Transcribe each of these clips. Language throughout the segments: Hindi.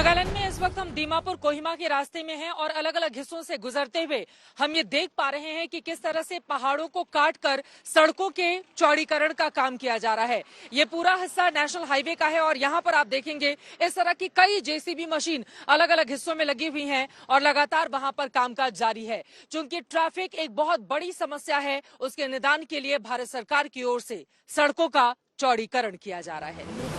नागालैंड में इस वक्त हम दीमापुर कोहिमा के रास्ते में हैं और अलग अलग हिस्सों से गुजरते हुए हम ये देख पा रहे हैं कि किस तरह से पहाड़ों को काटकर सड़कों के चौड़ीकरण का काम किया जा रहा है। ये पूरा हिस्सा नेशनल हाईवे का है और यहाँ पर आप देखेंगे इस तरह की कई जेसीबी मशीन अलग अलग हिस्सों में लगी हुई हैं और लगातार वहां पर कामकाज जारी है। चूंकि ट्रैफिक एक बहुत बड़ी समस्या है, उसके निदान के लिए भारत सरकार की ओर से सड़कों का चौड़ीकरण किया जा रहा है।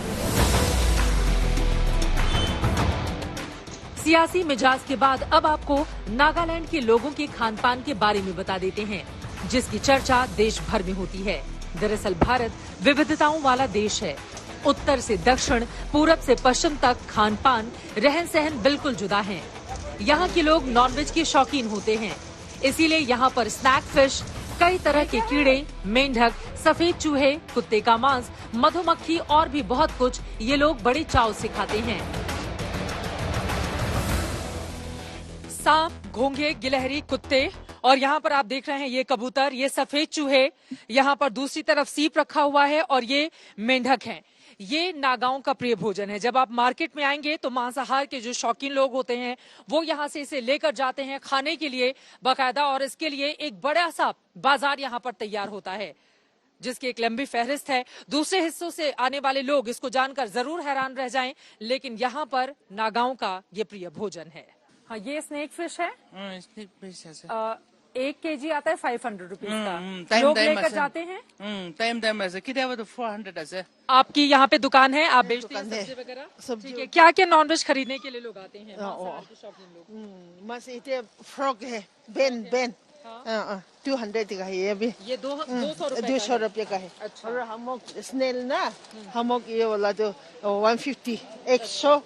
सियासी मिजाज के बाद अब आपको नागालैंड के लोगों के खान पान के बारे में बता देते हैं, जिसकी चर्चा देश भर में होती है। दरअसल भारत विविधताओं वाला देश है। उत्तर से दक्षिण, पूरब से पश्चिम तक खान पान, रहन सहन बिल्कुल जुदा है। यहाँ के लोग नॉनवेज के शौकीन होते हैं, इसीलिए यहाँ पर स्नैक फिश, कई तरह के कीड़े, मेंढक, सफेद चूहे, कुत्ते का मांस, मधुमक्खी और भी बहुत कुछ ये लोग बड़े चाव से खाते हैं। सांप, घोंघे, गिलहरी, कुत्ते और यहाँ पर आप देख रहे हैं ये कबूतर, ये सफेद चूहे, यहाँ पर दूसरी तरफ सीप रखा हुआ है और ये मेंढक हैं। ये नागाओं का प्रिय भोजन है। जब आप मार्केट में आएंगे तो मांसाहार के जो शौकीन लोग होते हैं वो यहाँ से इसे लेकर जाते हैं खाने के लिए बाकायदा, और इसके लिए एक बड़ा सा बाजार यहाँ पर तैयार होता है जिसकी एक लंबी फहरिस्त है। दूसरे हिस्सों से आने वाले लोग इसको जानकर जरूर हैरान रह जाएं, लेकिन यहाँ पर नागाओं का ये प्रिय भोजन है। हाँ, ये स्नेक फिश है। स्नेक फिश है। 1 kg आता है 500 रुपीज का। लोग लेकर जाते हैं। टाइम ऐसे कितने 400 ऐसे। आपकी यहाँ पे दुकान है, आप बेचते हैं सब्जी वगैरह? ठीक है। क्या क्या नॉनवेज खरीदने के लिए लोग आते हैं? शौकीन लोग। बस इतने फ्रॉक है, बेन 200 का है ये भी। ये 200 रुपये का है। अच्छा। और हम स्नेल ना, हम ये वाला जो 150 100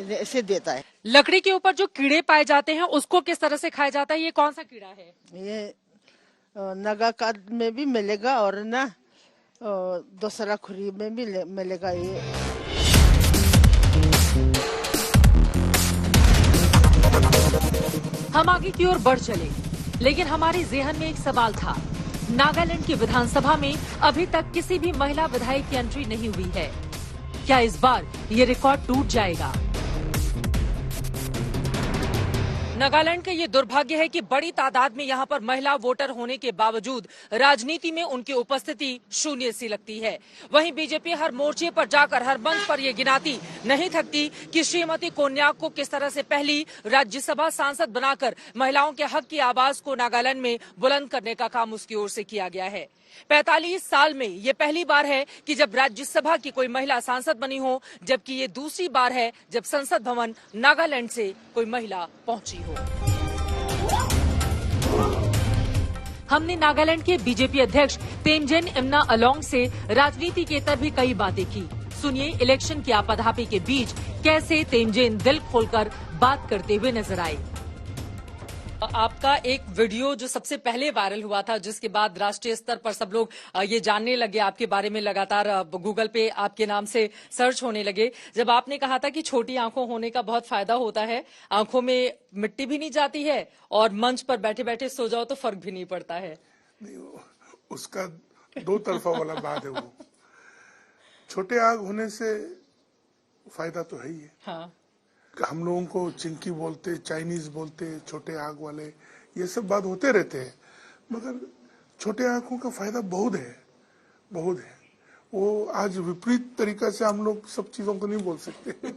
ऐसे देता है। लकड़ी के ऊपर जो कीड़े पाए जाते हैं उसको किस तरह से खाया जाता है? ये कौन सा कीड़ा है? ये नागा काट में भी मिलेगा और ना दूसरा खुरी में भी मिलेगा। ये हम आगे की ओर बढ़ चले, लेकिन हमारे जेहन में एक सवाल था। नागालैंड की विधानसभा में अभी तक किसी भी महिला विधायक की एंट्री नहीं हुई है। क्या इस बार ये रिकॉर्ड टूट जाएगा? नागालैंड का ये दुर्भाग्य है कि बड़ी तादाद में यहाँ पर महिला वोटर होने के बावजूद राजनीति में उनकी उपस्थिति शून्य सी लगती है। वहीं बीजेपी हर मोर्चे पर जाकर हर मंच पर ये गिनाती नहीं थकती कि श्रीमती कोन्याक को किस तरह से पहली राज्यसभा सांसद बनाकर महिलाओं के हक की आवाज को नागालैंड में बुलंद करने का काम उसकी ओर से किया गया है। 45 साल में ये पहली बार है कि जब राज्यसभा की कोई महिला सांसद बनी हो, जबकि ये दूसरी बार है जब संसद भवन नागालैंड से कोई महिला पहुंची हो। हमने नागालैंड के बीजेपी अध्यक्ष तेमजेन इमना अलोंग से राजनीति के तर भी कई बातें की। सुनिए इलेक्शन की आपाधापी के बीच कैसे तेमजेन दिल खोलकर बात करते हुए नजर आए। आपका एक वीडियो जो सबसे पहले वायरल हुआ था, जिसके बाद राष्ट्रीय स्तर पर सब लोग ये जानने लगे आपके बारे में, लगातार गूगल पे आपके नाम से सर्च होने लगे, जब आपने कहा था कि छोटी आंखों होने का बहुत फायदा होता है, आंखों में मिट्टी भी नहीं जाती है और मंच पर बैठे बैठे सो जाओ तो फर्क भी नहीं पड़ता है। नहीं, उसका 2 तरफा वाला बात है। वो छोटे आग होने से फायदा तो है ही है। हाँ, हम लोगों को चिंकी बोलते, चाइनीज बोलते, छोटे आग वाले, ये सब बात होते रहते हैं, मगर छोटे आंखों का फायदा बहुत है। वो आज विपरीत तरीका से हम लोग सब चीजों को नहीं बोल सकते।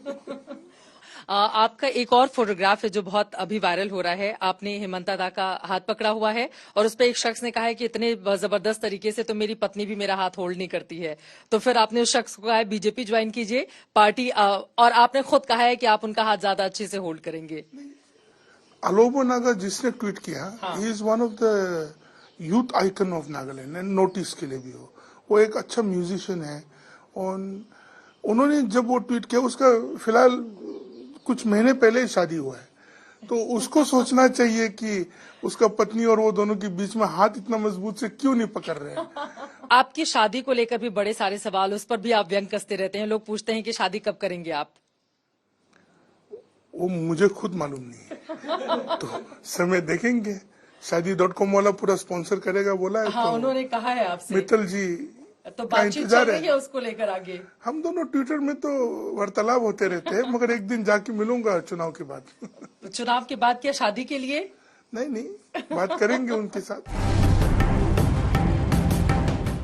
आपका एक और फोटोग्राफ है जो बहुत अभी वायरल हो रहा है। आपने हेमंता दा का हाथ पकड़ा हुआ है और उस पर एक शख्स ने कहा है कि इतने जबरदस्त तरीके से तो मेरी पत्नी भी मेरा हाथ होल्ड नहीं करती है। तो फिर आपने उस शख्स को कहा है बीजेपी ज्वाइन कीजिए पार्टी, और आपने खुद कहा है कि आप उनका हाथ ज्यादा अच्छे से होल्ड करेंगे। अलोबो नागा जिसने ट्वीट किया, he is one of the youth icon of Nagaland and notice के लिए भी वो एक अच्छा म्यूजिशियन है। और उन्होंने जब वो ट्वीट किया, उसका फिलहाल कुछ महीने पहले शादी हुआ है, तो उसको सोचना चाहिए कि उसका पत्नी और वो दोनों के बीच में हाथ इतना मजबूत से क्यों नहीं पकड़ रहे हैं। आपकी शादी को लेकर भी बड़े सारे सवाल, उस पर भी आप व्यंग कसते रहते हैं। लोग पूछते हैं कि शादी कब करेंगे आप? वो मुझे खुद मालूम नहीं है, तो समय देखेंगे। शादी.com वाला पूरा स्पॉन्सर करेगा बोला है। हाँ, तो उन्होंने कहा है आपसे। मित्तल जी तो का बातचीत चल इंतजार रही है है। उसको लेकर आगे। हम दोनों ट्विटर में तो वार्तालाप होते रहते हैं, मगर एक दिन जाके मिलूंगा चुनाव के बाद। तो चुनाव के बाद क्या शादी के लिए? नहीं, बात करेंगे उनके साथ।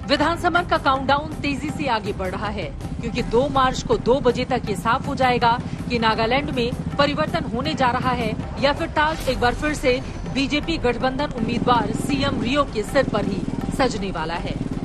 विधानसभा का काउंटडाउन तेजी से आगे बढ़ रहा है, क्योंकि 2 मार्च को 2 बजे तक ये साफ हो जाएगा कि नागालैंड में परिवर्तन होने जा रहा है या फिर ताज एक बार फिर से बीजेपी गठबंधन उम्मीदवार सीएम रियो के सिर पर ही सजने वाला है।